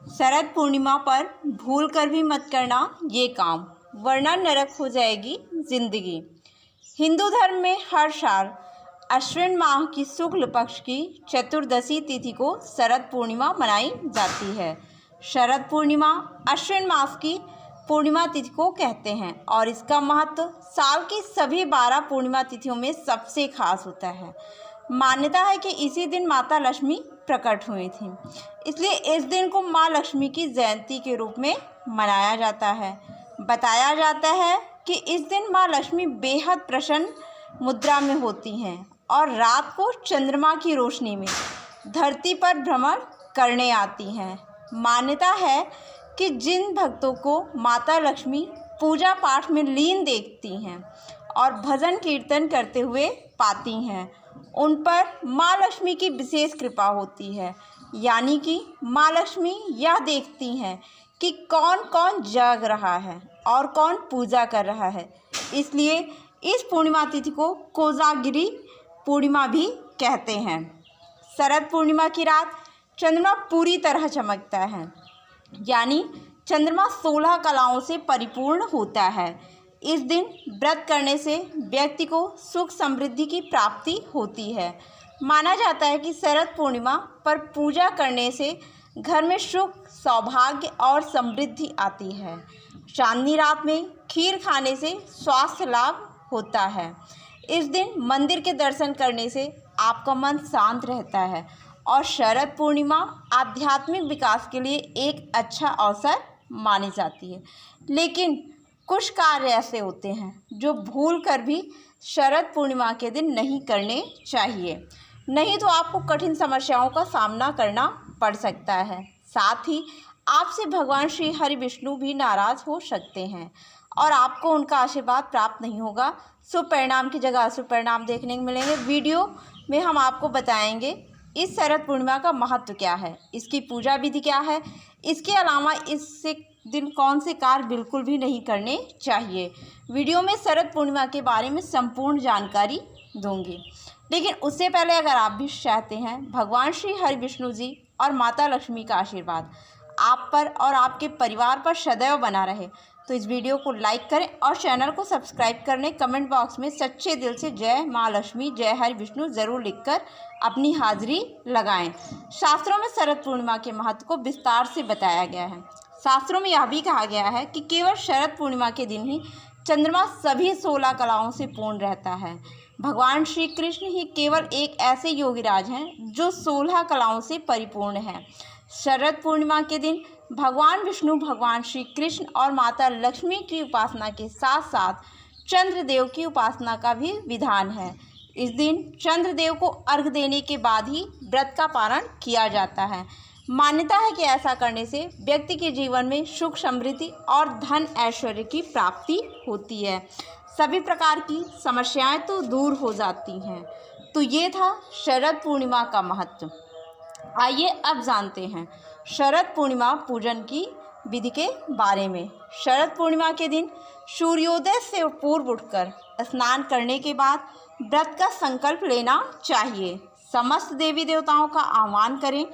शरद पूर्णिमा पर भूल कर भी मत करना ये काम, वरना नरक हो जाएगी जिंदगी। हिंदू धर्म में हर साल अश्विन माह की शुक्ल पक्ष की चतुर्दशी तिथि को शरद पूर्णिमा मनाई जाती है। शरद पूर्णिमा अश्विन मास की पूर्णिमा तिथि को कहते हैं और इसका महत्व साल की सभी 12 पूर्णिमा तिथियों में सबसे खास होता है। मान्यता है कि इसी दिन माता लक्ष्मी प्रकट हुई थी, इसलिए इस दिन को माँ लक्ष्मी की जयंती के रूप में मनाया जाता है। बताया जाता है कि इस दिन माँ लक्ष्मी बेहद प्रसन्न मुद्रा में होती हैं और रात को चंद्रमा की रोशनी में धरती पर भ्रमण करने आती हैं। मान्यता है कि जिन भक्तों को माता लक्ष्मी पूजा पाठ में लीन देखती हैं और भजन कीर्तन करते हुए पाती हैं, उन पर माँ लक्ष्मी की विशेष कृपा होती है। यानी कि माँ लक्ष्मी यह देखती हैं कि कौन कौन जाग रहा है और कौन पूजा कर रहा है। इसलिए इस पूर्णिमा तिथि को कोजागिरी पूर्णिमा भी कहते हैं। शरद पूर्णिमा की रात चंद्रमा पूरी तरह चमकता है, यानी चंद्रमा 16 कलाओं से परिपूर्ण होता है। इस दिन व्रत करने से व्यक्ति को सुख समृद्धि की प्राप्ति होती है। माना जाता है कि शरद पूर्णिमा पर पूजा करने से घर में सुख, सौभाग्य और समृद्धि आती है। चांदनी रात में खीर खाने से स्वास्थ्य लाभ होता है। इस दिन मंदिर के दर्शन करने से आपका मन शांत रहता है और शरद पूर्णिमा आध्यात्मिक विकास के लिए एक अच्छा अवसर मानी जाती है। लेकिन कुछ कार्य ऐसे होते हैं जो भूल कर भी शरद पूर्णिमा के दिन नहीं करने चाहिए, नहीं तो आपको कठिन समस्याओं का सामना करना पड़ सकता है। साथ ही आपसे भगवान श्री हरि विष्णु भी नाराज़ हो सकते हैं और आपको उनका आशीर्वाद प्राप्त नहीं होगा। शुभ परिणाम की जगह अशुभ परिणाम देखने को मिलेंगे। वीडियो में हम आपको बताएंगे इस शरद पूर्णिमा का महत्व क्या है, इसकी पूजा विधि क्या है, इसके अलावा इससे दिन कौन से कार्य बिल्कुल भी नहीं करने चाहिए। वीडियो में शरद पूर्णिमा के बारे में संपूर्ण जानकारी दूंगी। लेकिन उससे पहले अगर आप भी चाहते हैं भगवान श्री हरि विष्णु जी और माता लक्ष्मी का आशीर्वाद आप पर और आपके परिवार पर सदैव बना रहे, तो इस वीडियो को लाइक करें और चैनल को सब्सक्राइब करने कमेंट बॉक्स में सच्चे दिल से जय माँ लक्ष्मी, जय हरि विष्णु ज़रूर लिखकर अपनी हाजिरी लगाएं। शास्त्रों में शरद पूर्णिमा के महत्व को विस्तार से बताया गया है। शास्त्रों में यह भी कहा गया है कि केवल शरद पूर्णिमा के दिन ही चंद्रमा सभी 16 कलाओं से पूर्ण रहता है। भगवान श्री कृष्ण ही केवल एक ऐसे योगीराज हैं जो 16 कलाओं से परिपूर्ण हैं। शरद पूर्णिमा के दिन भगवान विष्णु, भगवान श्री कृष्ण और माता लक्ष्मी की उपासना के साथ साथ चंद्रदेव की उपासना का भी विधान है। इस दिन चंद्रदेव को अर्घ देने के बाद ही व्रत का पारण किया जाता है। मान्यता है कि ऐसा करने से व्यक्ति के जीवन में सुख, समृद्धि और धन ऐश्वर्य की प्राप्ति होती है। सभी प्रकार की समस्याएं तो दूर हो जाती हैं। तो ये था शरद पूर्णिमा का महत्व। आइए अब जानते हैं शरद पूर्णिमा पूजन की विधि के बारे में। शरद पूर्णिमा के दिन सूर्योदय से पूर्व उठकर स्नान करने के बाद व्रत का संकल्प लेना चाहिए। समस्त देवी देवताओं का आह्वान करें।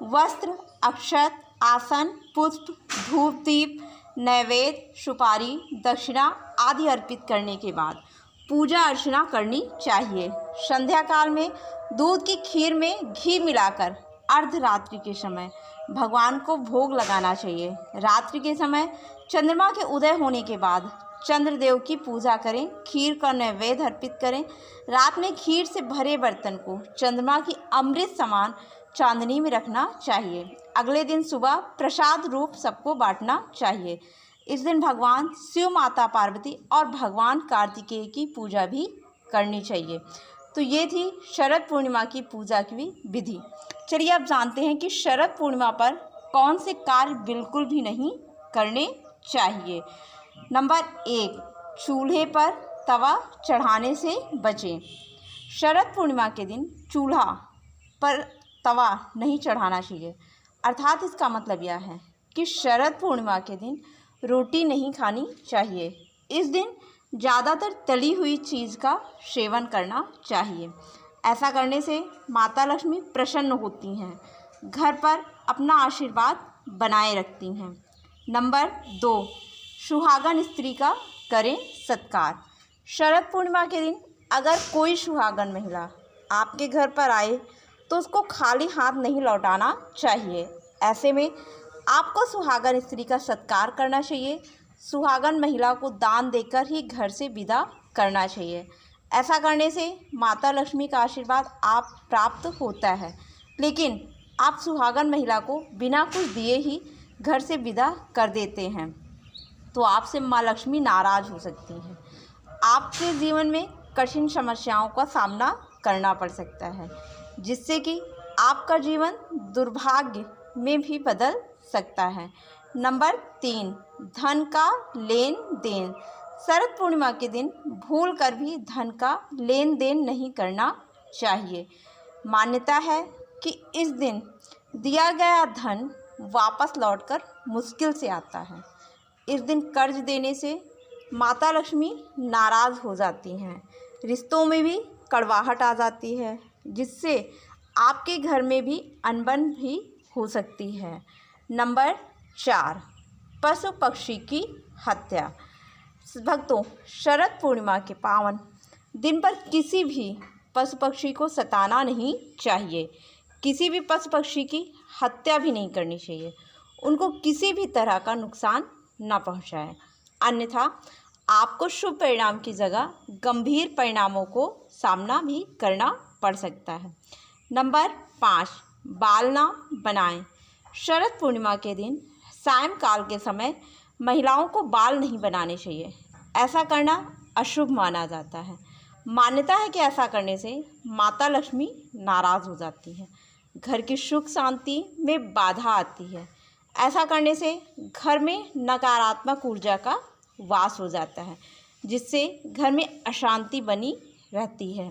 वस्त्र, अक्षत, आसन, पुष्प, धूप, दीप, नैवेद्य, सुपारी, दक्षिणा आदि अर्पित करने के बाद पूजा अर्चना करनी चाहिए। संध्या काल में दूध की खीर में घी मिलाकर अर्धरात्रि के समय भगवान को भोग लगाना चाहिए। रात्रि के समय चंद्रमा के उदय होने के बाद चंद्रदेव की पूजा करें, खीर का नैवेद्य अर्पित करें। रात में खीर से भरे बर्तन को चंद्रमा की अमृत समान चांदनी में रखना चाहिए। अगले दिन सुबह प्रसाद रूप सबको बांटना चाहिए। इस दिन भगवान शिव, माता पार्वती और भगवान कार्तिकेय की पूजा भी करनी चाहिए। तो ये थी शरद पूर्णिमा की पूजा की विधि। चलिए अब जानते हैं कि शरद पूर्णिमा पर कौन से कार्य बिल्कुल भी नहीं करने चाहिए। नंबर 1, चूल्हे पर तवा चढ़ाने से बचें। शरद पूर्णिमा के दिन चूल्हा पर तवा नहीं चढ़ाना चाहिए। अर्थात इसका मतलब यह है कि शरद पूर्णिमा के दिन रोटी नहीं खानी चाहिए। इस दिन ज़्यादातर तली हुई चीज़ का सेवन करना चाहिए। ऐसा करने से माता लक्ष्मी प्रसन्न होती हैं। घर पर अपना आशीर्वाद बनाए रखती हैं। नंबर 2, सुहागन स्त्री का करें सत्कार। शरद पूर्णिमा के दिन अगर कोई सुहागन महिला आपके घर पर आए तो उसको खाली हाथ नहीं लौटाना चाहिए। ऐसे में आपको सुहागन स्त्री का सत्कार करना चाहिए। सुहागन महिला को दान देकर ही घर से विदा करना चाहिए। ऐसा करने से माता लक्ष्मी का आशीर्वाद आप प्राप्त होता है। लेकिन आप सुहागन महिला को बिना कुछ दिए ही घर से विदा कर देते हैं तो आपसे माँ लक्ष्मी नाराज़ हो सकती हैं। आपके जीवन में कठिन समस्याओं का सामना करना पड़ सकता है, जिससे कि आपका जीवन दुर्भाग्य में भी बदल सकता है। नंबर 3, धन का लेन देन। शरद पूर्णिमा के दिन भूल कर भी धन का लेन देन नहीं करना चाहिए। मान्यता है कि इस दिन दिया गया धन वापस लौटकर मुश्किल से आता है। इस दिन कर्ज देने से माता लक्ष्मी नाराज़ हो जाती हैं, रिश्तों में भी कड़वाहट आ जाती है, जिससे आपके घर में भी अनबन भी हो सकती है। नंबर 4, पशु पक्षी की हत्या। भक्तों, शरद पूर्णिमा के पावन दिन पर किसी भी पशु पक्षी को सताना नहीं चाहिए। किसी भी पशु पक्षी की हत्या भी नहीं करनी चाहिए। उनको किसी भी तरह का नुकसान न पहुंचाएं, अन्यथा आपको शुभ परिणाम की जगह गंभीर परिणामों को सामना भी करना पड़ सकता है। नंबर 5, बाल ना बनाएं। शरद पूर्णिमा के दिन सायंकाल के समय महिलाओं को बाल नहीं बनाने चाहिए। ऐसा करना अशुभ माना जाता है। मान्यता है कि ऐसा करने से माता लक्ष्मी नाराज़ हो जाती है, घर की सुख शांति में बाधा आती है। ऐसा करने से घर में नकारात्मक ऊर्जा का वास हो जाता है, जिससे घर में अशांति बनी रहती है।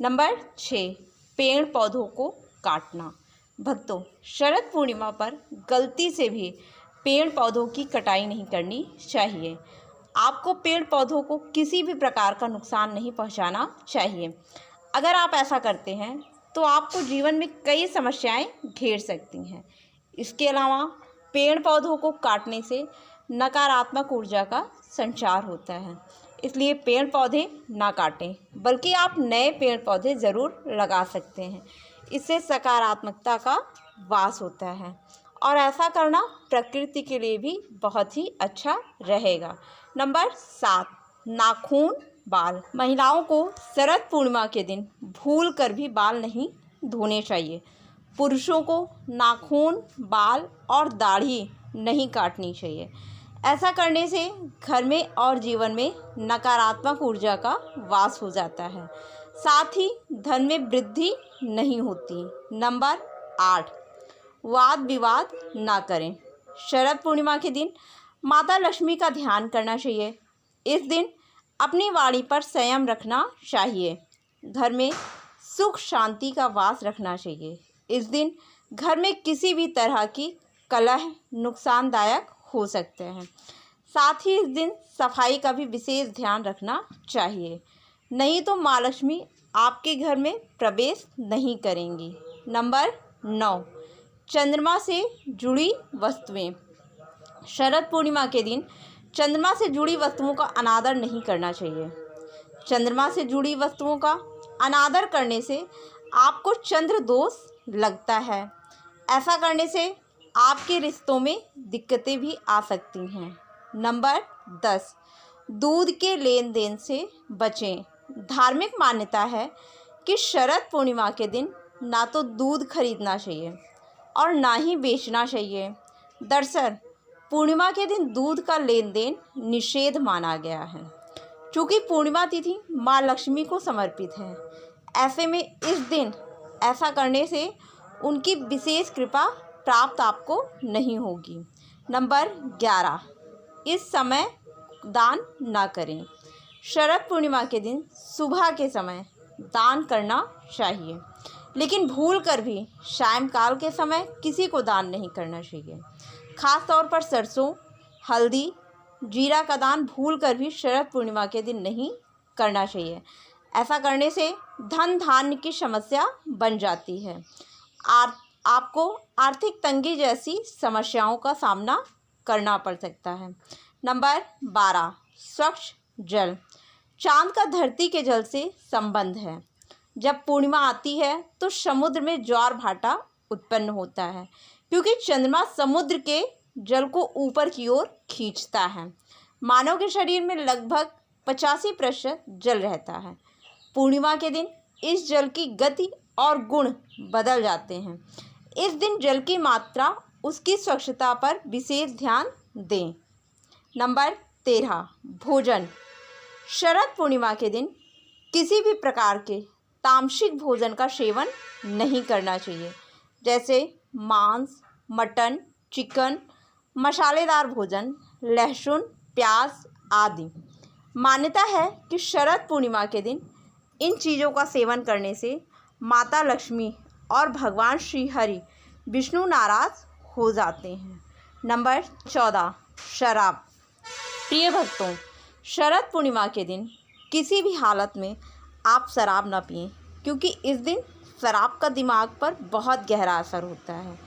नंबर 6, पेड़ पौधों को काटना। भक्तों, शरद पूर्णिमा पर गलती से भी पेड़ पौधों की कटाई नहीं करनी चाहिए। आपको पेड़ पौधों को किसी भी प्रकार का नुकसान नहीं पहुंचाना चाहिए। अगर आप ऐसा करते हैं तो आपको जीवन में कई समस्याएं घेर सकती हैं। इसके अलावा पेड़ पौधों को काटने से नकारात्मक ऊर्जा का संचार होता है, इसलिए पेड़ पौधे ना काटें, बल्कि आप नए पेड़ पौधे ज़रूर लगा सकते हैं। इससे सकारात्मकता का वास होता है और ऐसा करना प्रकृति के लिए भी बहुत ही अच्छा रहेगा। नंबर 7, नाखून बाल। महिलाओं को शरद पूर्णिमा के दिन भूल कर भी बाल नहीं धोने चाहिए। पुरुषों को नाखून, बाल और दाढ़ी नहीं काटनी चाहिए। ऐसा करने से घर में और जीवन में नकारात्मक ऊर्जा का वास हो जाता है, साथ ही धन में वृद्धि नहीं होती। नंबर 8, वाद विवाद ना करें। शरद पूर्णिमा के दिन माता लक्ष्मी का ध्यान करना चाहिए। इस दिन अपनी वाणी पर संयम रखना चाहिए। घर में सुख शांति का वास रखना चाहिए। इस दिन घर में किसी भी तरह की कलह नुकसानदायक हो सकते हैं। साथ ही इस दिन सफाई का भी विशेष ध्यान रखना चाहिए, नहीं तो माँ लक्ष्मी आपके घर में प्रवेश नहीं करेंगी। नंबर 9, चंद्रमा से जुड़ी वस्तुएं। शरद पूर्णिमा के दिन चंद्रमा से जुड़ी वस्तुओं का अनादर नहीं करना चाहिए। चंद्रमा से जुड़ी वस्तुओं का अनादर करने से आपको चंद्र दोष लगता है। ऐसा करने से आपके रिश्तों में दिक्कतें भी आ सकती हैं। नंबर 10, दूध के लेन देन से बचें। धार्मिक मान्यता है कि शरद पूर्णिमा के दिन ना तो दूध खरीदना चाहिए और ना ही बेचना चाहिए। दरअसल पूर्णिमा के दिन दूध का लेन देन निषेध माना गया है, क्योंकि पूर्णिमा तिथि माँ लक्ष्मी को समर्पित है। ऐसे में इस दिन ऐसा करने से उनकी विशेष कृपा प्राप्त आपको नहीं होगी। नंबर 11, इस समय दान ना करें। शरद पूर्णिमा के दिन सुबह के समय दान करना चाहिए, लेकिन भूल कर भी सायंकाल के समय किसी को दान नहीं करना चाहिए। खास तौर पर सरसों, हल्दी, जीरा का दान भूल कर भी शरद पूर्णिमा के दिन नहीं करना चाहिए। ऐसा करने से धन धान्य की समस्या बन जाती है। आपको आर्थिक तंगी जैसी समस्याओं का सामना करना पड़ सकता है। नंबर 12, स्वच्छ जल। चांद का धरती के जल से संबंध है। जब पूर्णिमा आती है तो समुद्र में ज्वार भाटा उत्पन्न होता है, क्योंकि चंद्रमा समुद्र के जल को ऊपर की ओर खींचता है। मानव के शरीर में लगभग 85% जल रहता है। पूर्णिमा के दिन इस जल की गति और गुण बदल जाते हैं। इस दिन जल की मात्रा, उसकी स्वच्छता पर विशेष ध्यान दें। नंबर 13, भोजन। शरद पूर्णिमा के दिन किसी भी प्रकार के तामसिक भोजन का सेवन नहीं करना चाहिए, जैसे मांस, मटन, चिकन, मसालेदार भोजन, लहसुन, प्याज आदि। मान्यता है कि शरद पूर्णिमा के दिन इन चीज़ों का सेवन करने से माता लक्ष्मी और भगवान श्री हरि विष्णु नाराज हो जाते हैं। नंबर 14, शराब। प्रिय भक्तों, शरद पूर्णिमा के दिन किसी भी हालत में आप शराब न पिएं, क्योंकि इस दिन शराब का दिमाग पर बहुत गहरा असर होता है।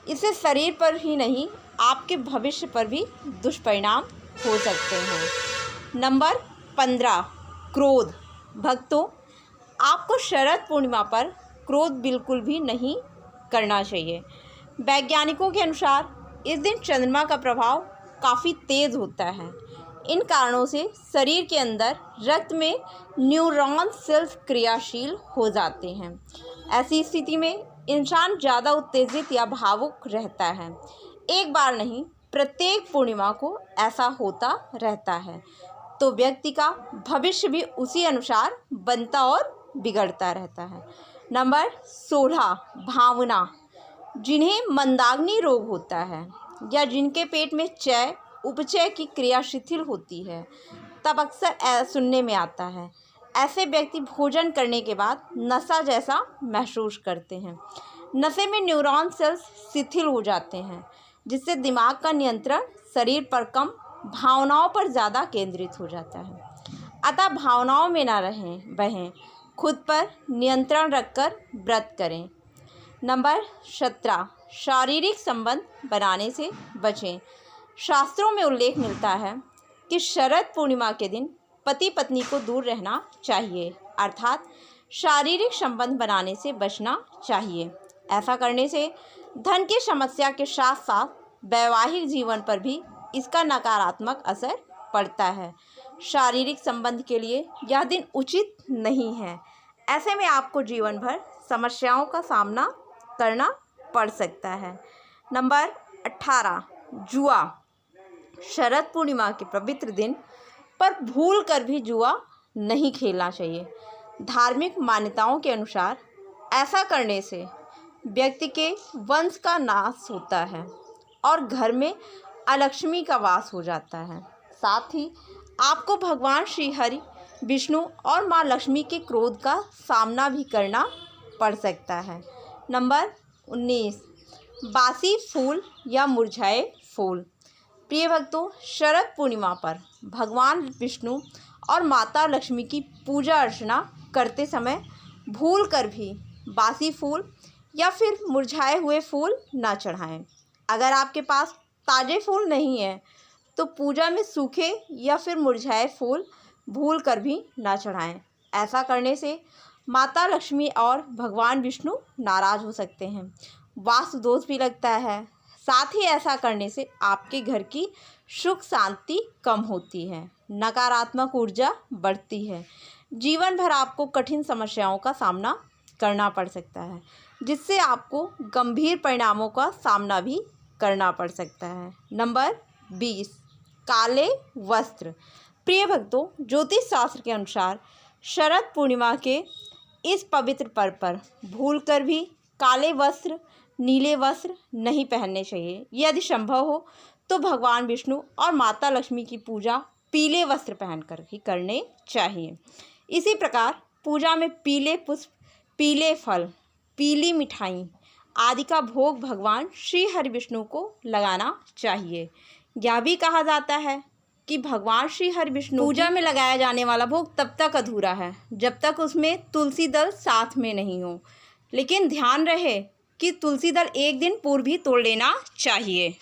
इससे शरीर पर ही नहीं, आपके भविष्य पर भी दुष्परिणाम हो सकते हैं। नंबर 15, क्रोध। भक्तों, आपको शरद पूर्णिमा पर क्रोध बिल्कुल भी नहीं करना चाहिए। वैज्ञानिकों के अनुसार इस दिन चंद्रमा का प्रभाव काफ़ी तेज़ होता है। इन कारणों से शरीर के अंदर रक्त में न्यूरॉन सेल्स क्रियाशील हो जाते हैं। ऐसी स्थिति में इंसान ज़्यादा उत्तेजित या भावुक रहता है। एक बार नहीं, प्रत्येक पूर्णिमा को ऐसा होता रहता है, तो व्यक्ति का भविष्य भी उसी अनुसार बनता और बिगड़ता रहता है। नंबर 16, भावना। जिन्हें मंदाग्नि रोग होता है या जिनके पेट में चय उपचय की क्रिया शिथिल होती है, तब अक्सर सुनने में आता है ऐसे व्यक्ति भोजन करने के बाद नशा जैसा महसूस करते हैं। नशे में न्यूरॉन सेल्स शिथिल हो जाते हैं, जिससे दिमाग का नियंत्रण शरीर पर कम, भावनाओं पर ज़्यादा केंद्रित हो जाता है। अतः भावनाओं में ना बहें, खुद पर नियंत्रण रखकर व्रत करें। नंबर 17, शारीरिक संबंध बनाने से बचें। शास्त्रों में उल्लेख मिलता है कि शरद पूर्णिमा के दिन पति पत्नी को दूर रहना चाहिए, अर्थात शारीरिक संबंध बनाने से बचना चाहिए। ऐसा करने से धन की समस्या के साथ साथ वैवाहिक जीवन पर भी इसका नकारात्मक असर पड़ता है। शारीरिक संबंध के लिए यह दिन उचित नहीं है। ऐसे में आपको जीवन भर समस्याओं का सामना करना पड़ सकता है। नंबर 18, जुआ। शरद पूर्णिमा के पवित्र दिन पर भूल कर भी जुआ नहीं खेलना चाहिए। धार्मिक मान्यताओं के अनुसार ऐसा करने से व्यक्ति के वंश का नाश होता है और घर में अलक्ष्मी का वास हो जाता है। साथ ही आपको भगवान श्री हरि विष्णु और माँ लक्ष्मी के क्रोध का सामना भी करना पड़ सकता है। नंबर 19, बासी फूल या मुरझाए फूल। प्रिय भक्तों, शरद पूर्णिमा पर भगवान विष्णु और माता लक्ष्मी की पूजा अर्चना करते समय भूल कर भी बासी फूल या फिर मुरझाए हुए फूल ना चढ़ाएं। अगर आपके पास ताज़े फूल नहीं है तो पूजा में सूखे या फिर मुरझाए फूल भूल कर भी ना चढ़ाएं। ऐसा करने से माता लक्ष्मी और भगवान विष्णु नाराज हो सकते हैं, वास्तु दोष भी लगता है। साथ ही ऐसा करने से आपके घर की सुख शांति कम होती है, नकारात्मक ऊर्जा बढ़ती है। जीवन भर आपको कठिन समस्याओं का सामना करना पड़ सकता है, जिससे आपको गंभीर परिणामों का सामना भी करना पड़ सकता है। नंबर 20, काले वस्त्र। प्रिय भक्तों, ज्योतिष शास्त्र के अनुसार शरद पूर्णिमा के इस पवित्र पर्व पर भूलकर भी काले वस्त्र, नीले वस्त्र नहीं पहनने चाहिए। यदि संभव हो तो भगवान विष्णु और माता लक्ष्मी की पूजा पीले वस्त्र पहनकर ही करने चाहिए। इसी प्रकार पूजा में पीले पुष्प, पीले फल, पीली मिठाई आदि का भोग भगवान श्री हरि विष्णु को लगाना चाहिए। यह भी कहा जाता है कि भगवान श्री हरि विष्णु पूजा में लगाया जाने वाला भोग तब तक अधूरा है जब तक उसमें तुलसी दल साथ में नहीं हो। लेकिन ध्यान रहे कि तुलसी दल एक दिन पूर्व ही तोड़ लेना चाहिए।